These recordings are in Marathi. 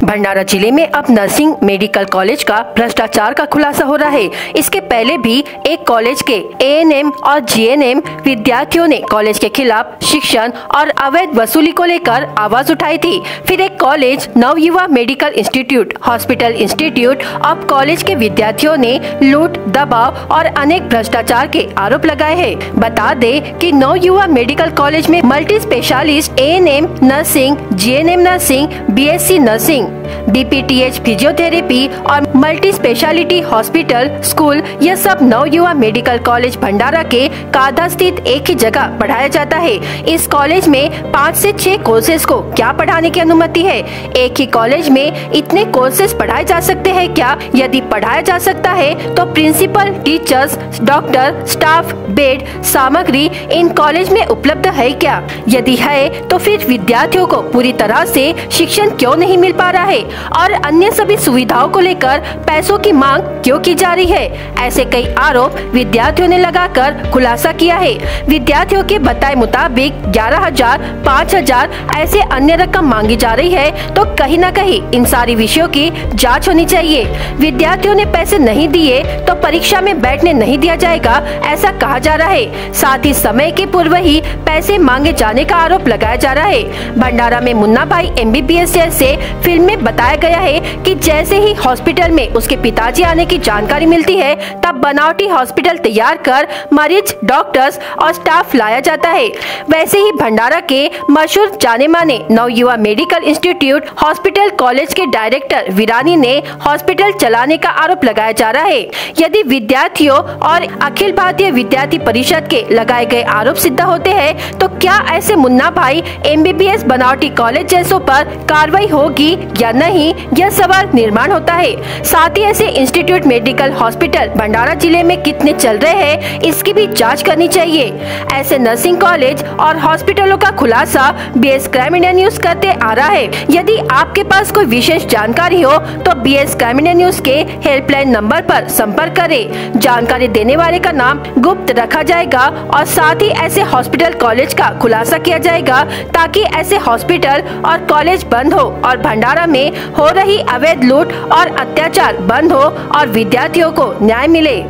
भंडारा जिले में अब नर्सिंग मेडिकल कॉलेज का भ्रष्टाचार का खुलासा हो रहा है। इसके पहले भी एक कॉलेज के एएनएम और जीएनएम विद्यार्थियों ने कॉलेज के खिलाफ शिक्षण और अवैध वसूली को लेकर आवाज उठाई थी। फिर एक college Navyuva medical institute hospital institute अब कॉलेज के विद्यार्थियों ने लूट, दबाव और अनेक भ्रष्टाचार के आरोप लगाए हैं। बता दे कि नवयुवा मेडिकल कॉलेज में multi specialist ANM nursing, GNM nursing, BSc nursing, बीपीटीएच physiotherapy और मल्टी स्पेशलिटी हॉस्पिटल स्कूल यह सब नवयुवा मेडिकल कॉलेज भंडारा के कादा स्थित एक ही जगह पढ़ाया जाता है। इस कॉलेज में 5 से 6 कोर्सेज को क्या पढ़ाने की अनुमति है? एक ही कॉलेज में इतने कोर्सेज पढ़ाए जा सकते हैं क्या? यदि पढ़ाया जा सकता है तो principal, teachers, doctor, staff, bed, सामग्री इन कॉलेज में उपलब्ध है क्या? यदि है तो फिर विद्यार्थियों को पूरी तरह से शिक्षण क्यों नहीं मिल पा रहा है और अन्य सभी सुविधाओं को लेकर पैसों की मांग क्यों की जा रही है? ऐसे कई आरोप विद्यार्थियों ने लगाकर खुलासा किया है। विद्यार्थियों के बताए मुताबिक 11,000, 5,000 ऐसे अन्य रकम मांगी जा रही है, तो कहीं न कहीं इन सारी विषयों की जांच होनी चाहिए। विद्यार्थियों ने पैसे नहीं दिए तो परीक्षा में बैठने नहीं दिया जाएगा, ऐसा कहा जा रहा है। साथ ही समय के पूर्व ही पैसे मांगे जाने का आरोप लगाया जा रहा है। भंडारा में मुन्ना भाई MBBS जैसे फिल्म में बताया गया है कि जैसे ही हॉस्पिटल में उसके पिताजी आने की जानकारी मिलती है तब बनावटी हॉस्पिटल तैयार कर मरीज, डॉक्टर्स और स्टाफ लाया जाता है। वैसे ही भंडारा के मशहूर जाने माने Navyuva medical institute hospital college के डायरेक्टर वीरानी ने हॉस्पिटल चलाने का आरोप लगाया जा रहा है। यदि विद्यार्थियों और अखिल भारतीय विद्यार्थी परिषद के लगाए गए आरोप सिद्ध होते हैं तो क्या ऐसे मुन्ना भाई MBBS बनावटी कॉलेज जैसों पर कार्रवाई होगी या नहीं, यह सवाल निर्माण होता है। साथ ही ऐसे इंस्टीट्यूट मेडिकल हॉस्पिटल भंडारा जिले में कितने चल रहे हैं इसकी भी जांच करनी चाहिए। ऐसे नर्सिंग कॉलेज और हॉस्पिटलों का खुलासा BS क्राइम इंडिया न्यूज करते आ रहा है। यदि आपके पास कोई विशेष जानकारी हो तो BS क्राइम इंडिया न्यूज के हेल्पलाइन नंबर पर संपर्क करें। जानकारी देने वाले का नाम गुप्त रखा जाएगा और साथ ही ऐसे हॉस्पिटल कॉलेज का खुलासा किया जाएगा ताकि ऐसे हॉस्पिटल और कॉलेज बंद हो और भंडारा में हो रही अवैध लूट और अत्याचार बंद हो और विद्यार्थियों को न्याय मिले।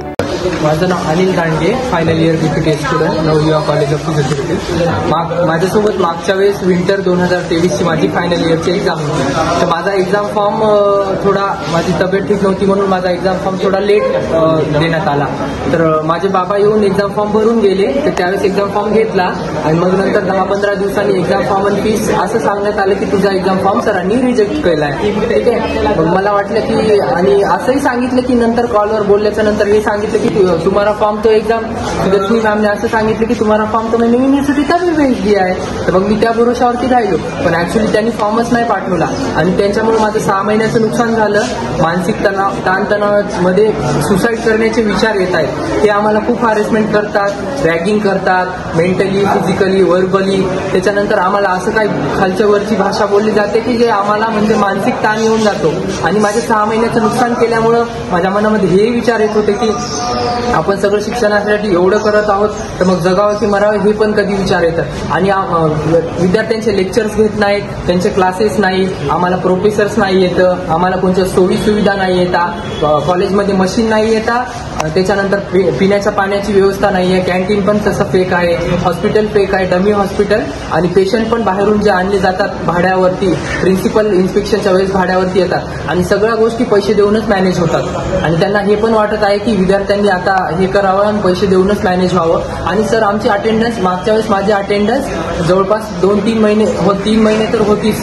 माझं नाव Anil Dandge, final year BPTH student, Navyuva college of physiotherapy. माझ्यासोबत मागच्या वेळेस विंटर 2023 ची माझी फायनल इयरची एक्झाम होती। तर माझा एक्झाम फॉर्म थोडा, माझी तब्येत ठीक नव्हती म्हणून माझा एक्झाम फॉर्म थोडा लेट देण्यात आला। तर माझे बाबा येऊन एक्झाम फॉर्म भरून गेले, तर त्यावेळेस एक्झाम फॉर्म घेतला आणि मग नंतर 10-15 दिवसांनी एक्झाम फॉर्म आणि फीस असं सांगण्यात आलं की तुझा एक्झाम फॉर्म सरांनी रिजेक्ट केलाय। ठीक आहे, मग मला वाटलं की, आणि असंही सांगितलं की नंतर कॉलवर बोलल्याच्या नंतर हे सांगितलं की तुम्हारा फॉर्म तो एग्जाम लक्ष्मी मॅम ने असं सांगितलं की तुम्हारा फॉर्म तो मैंने यूनिवर्सिटी तभी भेज दिया आहे। तर मग मी त्या भरोशावरती राहिलो, पण ऍक्च्युली त्यांनी फॉर्मच नाही पाठवला आणि त्यांच्यामुळे माझं 6 महिन्याचं नुकसान झालं। मानसिक तणाव, ताणतणावामध्ये सुसाईड करण्याचे विचार येत आहेत। ते आम्हाला खूप हॅरेसमेंट करतात, रॅगिंग करतात, मेंटली, फिजिकली, वर्बली। त्याच्यानंतर आम्हाला असं काही खालच्या वरची भाषा बोलली जाते की जे आम्हाला म्हणजे मानसिक ताण येऊन जातो। आणि माझे 6 महिन्याचं नुकसान केल्यामुळं माझ्या मनामध्ये हे विचार येत होते की आपण सगळं शिक्षणासाठी एवढं करत आहोत तर मग जगावं की मरावं हे पण कधी विचार येतात। आणि विद्यार्थ्यांचे लेक्चर्स घेत नाहीत, त्यांचे क्लासेस नाही, आम्हाला प्रोफेसर्स नाही येतं, आम्हाला कोणत्या सोयी सुविधा नाही येतात, कॉलेजमध्ये मशीन नाही येतात, त्याच्यानंतर पिण्याच्या पाण्याची व्यवस्था नाही आहे, कॅन्टीन पण तसं फेक आहे, हॉस्पिटल फेक आहे, डमी हॉस्पिटल, आणि पेशंट पण बाहेरून जे आणले जातात भाड्यावरती, प्रिन्सिपल इन्स्पेक्शनच्या वेळेस भाड्यावरती येतात आणि सगळ्या गोष्टी पैसे देऊनच मॅनेज होतात। आणि त्यांना हे पण वाटत आहे की विद्यार्थ्यांनी आता हे करावं आणि पैसे देऊनच मॅनेज व्हावं। आणि सर आमची अटेंडन्स, मागच्या वेळेस माझी अटेंडन्स जवळपास 2-3 महिने 3 महिने तर होतीच,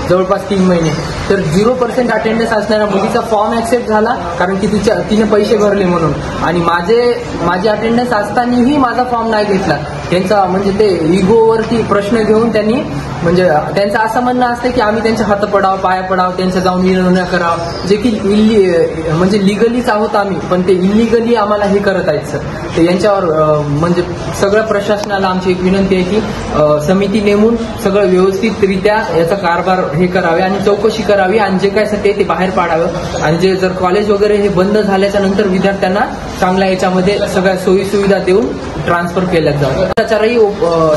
जवळपास 3 महिने, तर 0% अटेंडन्स असणाऱ्या मुलीचा फॉर्म ऍक्सेप्ट झाला कारण की तिने पैसे भरले म्हणून। आणि माझी अटेंडन्स असतानाही माझा फॉर्म नाही घेतला। त्यांचा म्हणजे ते इगोवरती प्रश्न घेऊन त्यांनी, म्हणजे त्यांचं असं म्हणणं असतं की आम्ही त्यांच्या हात पडावं, पाया पडावं, त्यांच्या जाऊन विनवण्या करावं, जे की म्हणजे लिगलीच आहोत आम्ही, पण ते इलिगली आम्हाला हे करत आहेत सर। तर यांच्यावर म्हणजे सगळ्या प्रशासनाला आमची एक विनंती आहे की समिती नेमून सगळं व्यवस्थितरित्या याचा कारभार हे करावे आणि चौकशी करावी आणि जे काय सत्य ते बाहेर पाडावं। आणि जे जर कॉलेज वगैरे हे बंद झाल्याच्या नंतर विद्यार्थ्यांना चांगल्या याच्यामध्ये सगळ्या सोयी सुविधा देऊन ट्रान्सफर केल्या जातात. त्याच्यावरही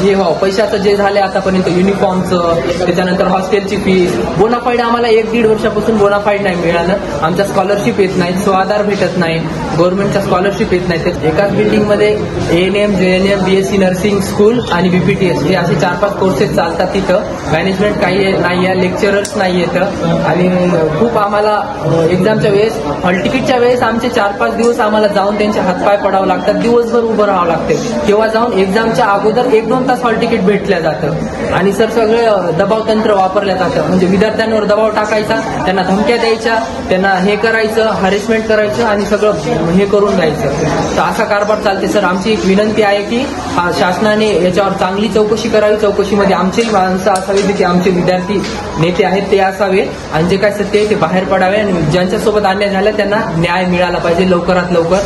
हे पैशाचं जे झाले आतापर्यंत युनिफॉर्मचं, त्याच्यानंतर हॉस्टेलची फीस, बोनाफाईड आम्हाला 1-1.5 वर्षापासून बोनाफाईड नाही मिळालं. आमच्या स्कॉलरशिप येत नाही, स्वाधार भेटत नाही, गव्हर्नमेंटच्या स्कॉलरशिप येत नाही. एकाच बिल्डिंगमध्ये ANM, JNM, BSc nursing school आणि BPTS हे असे 4-5 कोर्सेस चालतात. तिथं मॅनेजमेंट काही नाही आहे, लेक्चरर्स नाही येतं आणि खूप आम्हाला एक्झामच्या वेळेस, हॉल तिकीटच्या वेळेस आमचे 4-5 दिवस आम्हाला जाऊन त्यांचे हातपाय पडावं लागतात, दिवसभर उभं राहावं लागते. तेव्हा जाऊन एक्झामच्या अगोदर 1-2 तास हॉल तिकीट भेटल्या जातं आणि सर सगळे दबाव तंत्र वापरलं जातं. म्हणजे विद्यार्थ्यांवर दबाव टाकायचा, त्यांना धमक्या द्यायच्या, त्यांना हे करायचं, हॅरेसमेंट करायचं आणि सगळं हे करून द्यायचं. तर असा कारभार चालते. सर आमची एक विनंती आहे की शासनाने याच्यावर चांगली चौकशी करावी. चौकशीमध्ये आमचे माणसं असावी, की आमचे विद्यार्थी नेते आहेत ते असावे आणि जे काय सत्य आहे ते बाहेर पडावे आणि ज्यांच्यासोबत अन्याय झाला त्यांना न्याय मिळाला पाहिजे लवकरात लवकर.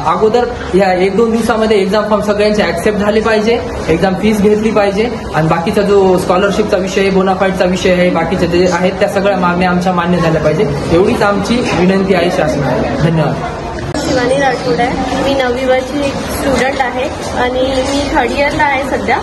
अगोदर या 1-2 दिवसामध्ये एक्झाम फॉर्म सगळ्यांचे ऍक्सेप्ट झाले पाहिजे, एक्झाम फीस घेतली पाहिजे आणि बाकीचा जो स्कॉलरशिपचा विषय आहे, बोनाफाईडचा विषय आहे, बाकीच्या जे आहेत त्या सगळ्या मागण्या आमच्या मान्य झाल्या पाहिजे. एवढीच आमची विनंती आहे शासनाला. धन्यवाद. शिवानी राठोड आहे. मी 9वी वर्षी स्टुडंट आहे आणि मी 3rd इयरला आहे सध्या.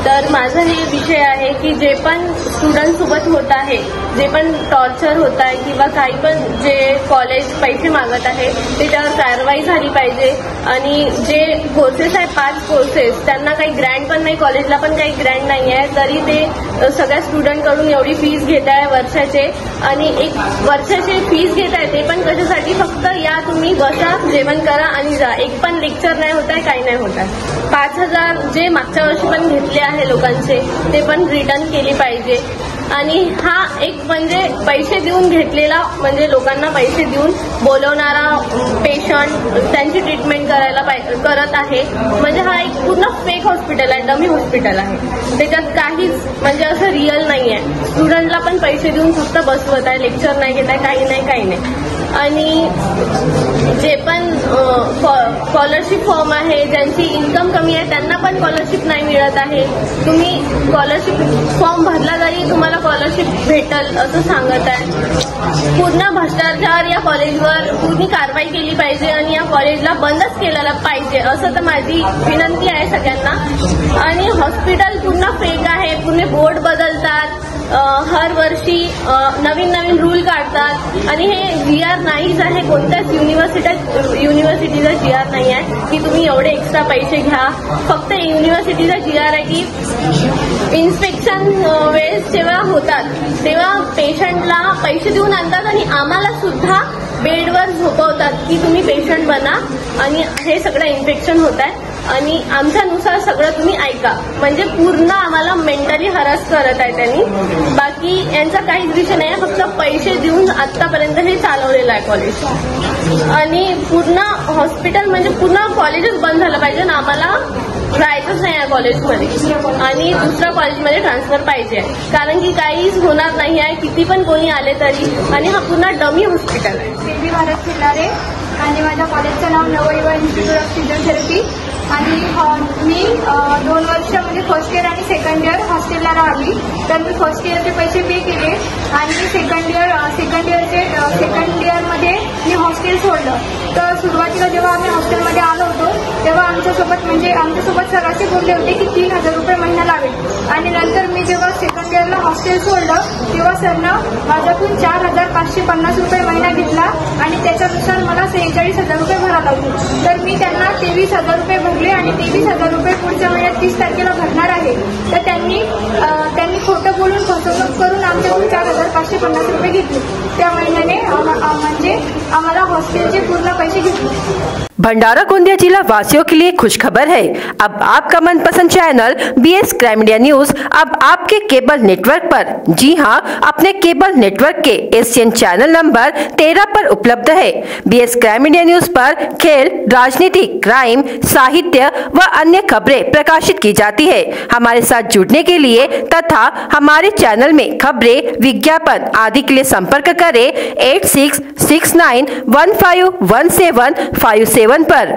तर माझा हे विषय आहे की जे पण स्टुडंट सोबत होत आहे, जे पण टॉर्चर होत आहे किंवा काही पण जे कॉलेज पैसे मागत आहे त्याच्यावर कारवाई झाली पाहिजे. आणि जे कोर्सेस आहेत 5 कोर्सेस त्यांना काही ग्रँट पण नाही, कॉलेजला पण काही ग्रँट नाही आहे, तरी ते सगळ्या स्टुडंटकडून एवढी फीस घेत आहे वर्षाचे. आणि 1 वर्षाचे फीस घेत आहे ते पण कशासाठी, फक्त या तुम्ही बसा, जेवण करा आणि जा. एक पण लेक्चर नाही होत आहे, काही नाही होत आहे. 5,000 जे मागच्या वर्षी पण घेतले आहे लोकांचे ते पण रिटर्न केले पाहिजे. आणि हा एक म्हणजे पैसे देऊन घेतलेला, म्हणजे लोकांना पैसे देऊन बोलवणारा पेशंट त्यांची ट्रीटमेंट करायला करत आहे. म्हणजे हा एक पूर्ण फेक हॉस्पिटल आहे, डमी हॉस्पिटल आहे. त्याच्यात काहीच म्हणजे असं रिअल नाही आहे. स्टुडंटला पण पैसे देऊन फक्त बसवत आहे, लेक्चर नाही घेत आहे, काही नाही. आणि जे पण स्कॉलरशिप फॉर्म आहे, ज्यांची इन्कम कमी आहे त्यांना पण स्कॉलरशिप नाही मिळत आहे. तुम्ही स्कॉलरशिप फॉर्म भरला तरी तुम्हाला स्कॉलरशिप भेटल असं सांगत आहे. पूर्ण भ्रष्टाचार या कॉलेजवर पूर्ण कारवाई केली पाहिजे आणि या कॉलेजला बंदच केलेला पाहिजे असं तर माझी विनंती आहे सगळ्यांना. आणि हॉस्पिटल पूर्ण फेक आहे, पूर्ण बोर्ड बदलतात, हर वर्षी नवीन रूल काढतात आणि हे GR नाहीच आहे. कोणत्याच युनिव्हर्सिटीचा GR नाही आहे की तुम्ही एवढे एक्स्ट्रा पैसे घ्या. फक्त युनिव्हर्सिटीचा GR आहे की इन्स्पेक्शन वेळेस जेव्हा होतात तेव्हा पेशंटला पैसे देऊन आणतात आणि आम्हाला सुद्धा बेडवर झोपवतात की तुम्ही पेशंट बना आणि हे सगळं इन्फेक्शन होत आहे आणि आमच्यानुसार सगळं तुम्ही ऐका. म्हणजे पूर्ण आम्हाला मेंटली हरास करत आहे त्यांनी. बाकी यांचा काहीच विषय नाही आहे, फक्त पैसे देऊन आतापर्यंत हे चालवलेलं आहे कॉलेज. आणि पूर्ण हॉस्पिटल म्हणजे पूर्ण कॉलेजच बंद झालं पाहिजे आणि आम्हाला जायचंच नाही आहे कॉलेजमध्ये आणि दुसऱ्या कॉलेजमध्ये ट्रान्सफर पाहिजे. कारण की काहीच होणार नाही आहे किती पण कोणी आले तरी. आणि हा पूर्ण डमी हॉस्पिटल आहे. बेबी भारत खिल्लारे आणि माझ्या कॉलेजचं नाव नवयुवा इन्स्टिट्यूट ऑफ फिजिओथेरपी. आणि मी 2 वर्ष म्हणजे फर्स्ट इयर आणि सेकंड इयर हॉस्टेलला राहिली. तर मी फर्स्ट इयरचे पैसे पे केले आणि सेकंड इयरमध्ये मी हॉस्टेल सोडलं. तर सुरुवातीला जेव्हा आम्ही हॉस्टेलमध्ये आलो होतो तेव्हा आमच्यासोबत सरांशी बोलले होते की 3,000 रुपये महिना लागेल. आणि नंतर मी जेव्हा सेकंड इयरला हॉस्टेल सोडलं तेव्हा सरनं माझ्याकडून 4,550 रुपये महिना घेतला आणि त्याच्यानुसार मला 43,000 रुपये भरायला लावले. तर मी त्यांना 23,000 रुपये भरले आणि 23,000 रुपये पुढच्या महिन्यात 30 तारखेला भरणार आहे. तर त्यांनी खोटं बोलून फसवणूक करून आमच्याकडून 4,550 रुपये घेतले. त्या महिन्याने म्हणजे आम्हाला हॉस्टेलचे पूर्ण पैसे घेतले. भंडारा गोंदिया जिला वासियों के लिए खुशखबर है। अब आपका मनपसंद channel BS crime India news अब आपके केबल नेटवर्क पर, जी हां, अपने केबल नेटवर्क के एशियन चैनल नंबर 13 पर उपलब्ध है। BS क्राइम इंडिया न्यूज पर खेल, राजनीति, क्राइम, साहित्य व अन्य खबरें प्रकाशित की जाती है। हमारे साथ जुड़ने के लिए तथा हमारे चैनल में खबरें, विज्ञापन आदि के लिए संपर्क करें 8669151757 पर।